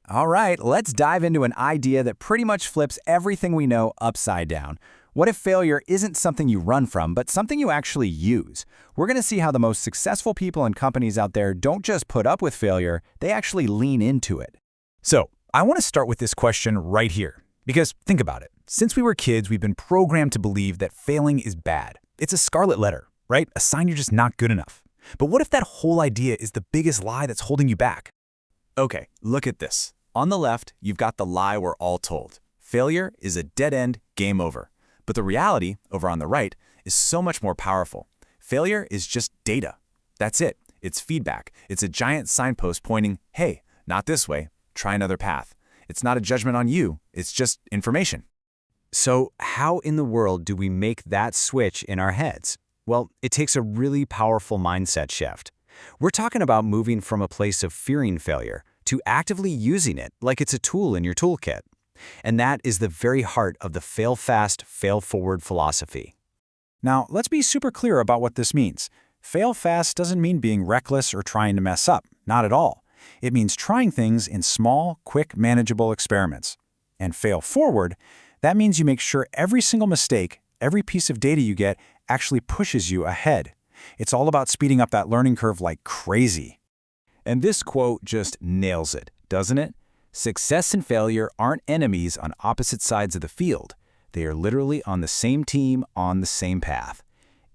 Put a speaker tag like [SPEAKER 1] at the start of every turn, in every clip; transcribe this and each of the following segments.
[SPEAKER 1] All right, let's dive into an idea that pretty much flips everything we know upside down. What if failure isn't something you run from, but something you actually use? We're going to see how the most successful people and companies out there don't just put up with failure, they actually lean into it.
[SPEAKER 2] So, I want to start with this question right here. Because think about it. Since we were kids, we've been programmed to believe that failing is bad. It's a scarlet letter, right? A sign you're just not good enough. But what if that whole idea is the biggest lie that's holding you back?
[SPEAKER 3] Okay, look at this. On the left, you've got the lie we're all told. Failure is a dead end, game over. But the reality, over on the right, is so much more powerful. Failure is just data. That's it. It's feedback. It's a giant signpost pointing, hey, not this way, try another path. It's not a judgment on you, it's just information.
[SPEAKER 4] So how in the world do we make that switch in our heads? Well, it takes a really powerful mindset shift. We're talking about moving from a place of fearing failure to actively using it like it's a tool in your toolkit. And that is the very heart of the fail fast, fail forward philosophy.
[SPEAKER 2] Now, let's be super clear about what this means. Fail fast doesn't mean being reckless or trying to mess up. Not at all. It means trying things in small, quick, manageable experiments. And fail forward, that means you make sure every single mistake, every piece of data you get actually pushes you ahead. It's all about speeding up that learning curve like crazy.
[SPEAKER 3] And this quote just nails it, doesn't it? Success and failure aren't enemies on opposite sides of the field. They are literally on the same team, on the same path.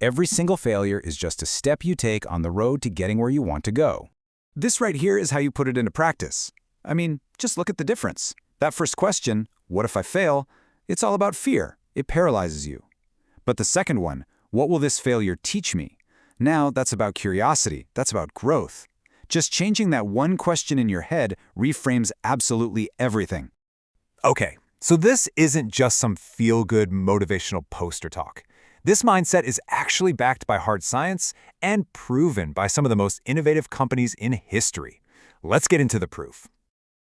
[SPEAKER 3] Every single failure is just a step you take on the road to getting where you want to go. This right here is how you put it into practice. I mean, just look at the difference. That first question, what if I fail? It's all about fear. It paralyzes you. But the second one, what will this failure teach me? Now that's about curiosity. That's about growth. Just changing that one question in your head reframes absolutely everything.
[SPEAKER 2] Okay, so this isn't just some feel-good motivational poster talk. This mindset is actually backed by hard science and proven by some of the most innovative companies in history. Let's get into the proof.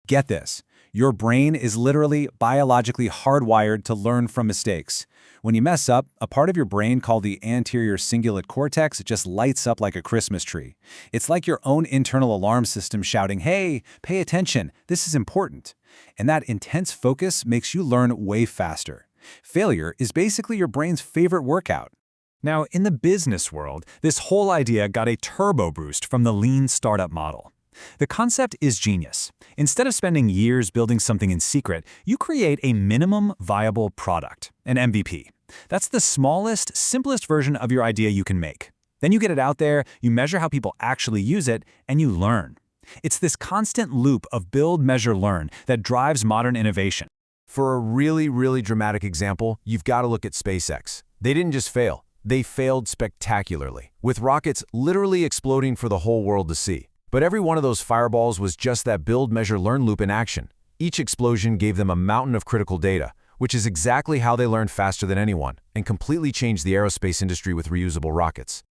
[SPEAKER 2] Get this. Your brain is literally biologically hardwired to learn from mistakes. When you mess up, a part of your brain called the anterior cingulate cortex just lights up like a Christmas tree. It's like your own internal alarm system shouting, hey, pay attention, this is important. And that intense focus makes you learn way faster. Failure is basically your brain's favorite workout. Now, in the business world, this whole idea got a turbo boost from the lean startup model. The concept is genius. Instead of spending years building something in secret, you create a minimum viable product, an MVP. That's the smallest, simplest version of your idea you can make. Then you get it out there, you measure how people actually use it, and you learn. It's this constant loop of build, measure, learn that drives modern innovation.
[SPEAKER 3] For a really dramatic example, you've got to look at SpaceX. They didn't just fail. They failed spectacularly, with rockets literally exploding for the whole world to see. But every one of those fireballs was just that build, measure, learn loop in action. Each explosion gave them a mountain of critical data, which is exactly how they learned faster than anyone, and completely changed the aerospace industry with reusable rockets.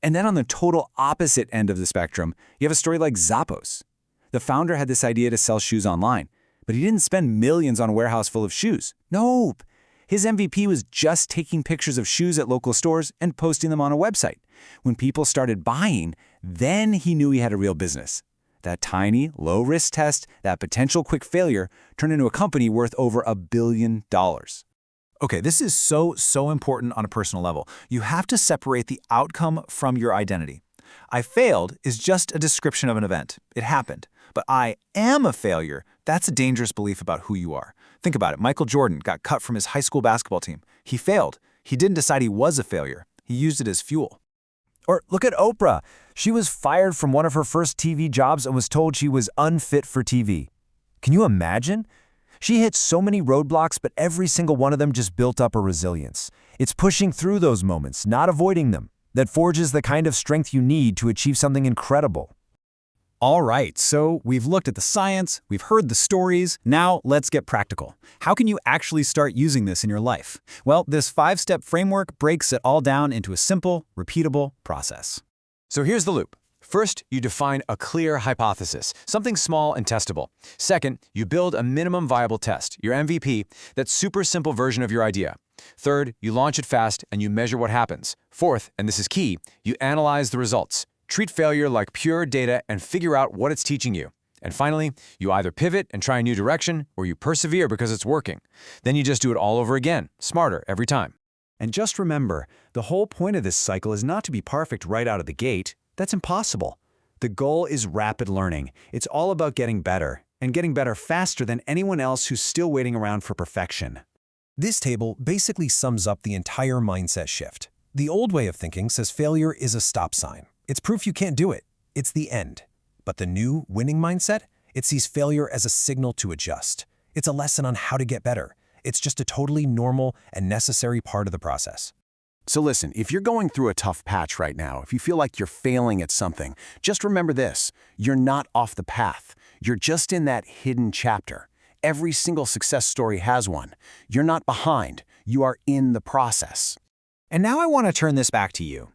[SPEAKER 1] And then on the total opposite end of the spectrum, you have a story like Zappos. The founder had this idea to sell shoes online, but he didn't spend millions on a warehouse full of shoes. Nope. His MVP was just taking pictures of shoes at local stores and posting them on a website. When people started buying, then he knew he had a real business. That tiny, low-risk test, that potential quick failure, turned into a company worth over $1 billion.
[SPEAKER 2] Okay, this is so important on a personal level. You have to separate the outcome from your identity. I failed is just a description of an event. It happened. But I am a failure. That's a dangerous belief about who you are. Think about it. Michael Jordan got cut from his high school basketball team. He failed. He didn't decide he was a failure. He used it as fuel. Or look at Oprah. She was fired from one of her first TV jobs and was told she was unfit for TV. Can you imagine? She hit so many roadblocks, but every single one of them just built up her resilience. It's pushing through those moments, not avoiding them, that forges the kind of strength you need to achieve something incredible. All right, so we've looked at the science, we've heard the stories, now let's get practical. How can you actually start using this in your life? Well, this 5-step framework breaks it all down into a simple, repeatable process.
[SPEAKER 3] So here's the loop. First, you define a clear hypothesis, something small and testable. Second, you build a minimum viable test, your MVP, that super simple version of your idea. Third, you launch it fast and you measure what happens. Fourth, and this is key, you analyze the results. Treat failure like pure data and figure out what it's teaching you.
[SPEAKER 2] And finally, you either pivot and try a new direction, or you persevere because it's working. Then you just do it all over again, smarter every time.
[SPEAKER 3] And just remember, the whole point of this cycle is not to be perfect right out of the gate. That's impossible. The goal is rapid learning. It's all about getting better, and getting better faster than anyone else who's still waiting around for perfection.
[SPEAKER 5] This table basically sums up the entire mindset shift. The old way of thinking says failure is a stop sign. It's proof you can't do it. It's the end. But the new, winning mindset, it sees failure as a signal to adjust. It's a lesson on how to get better. It's just a totally normal and necessary part of the process.
[SPEAKER 6] So listen, if you're going through a tough patch right now, if you feel like you're failing at something, just remember this: you're not off the path. You're just in that hidden chapter. Every single success story has one. You're not behind. You are in the process.
[SPEAKER 3] And now I want to turn this back to you.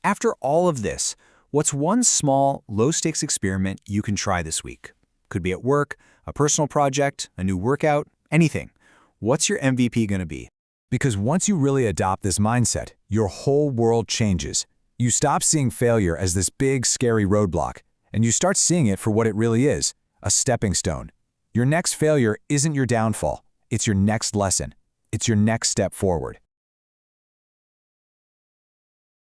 [SPEAKER 3] After all of this, what's one small, low-stakes experiment you can try this week? Could be at work, a personal project, a new workout, anything. What's your MVP going to be?
[SPEAKER 2] Because once you really adopt this mindset, your whole world changes. You stop seeing failure as this big, scary roadblock, and you start seeing it for what it really is, a stepping stone. Your next failure isn't your downfall. It's your next lesson. It's your next step forward.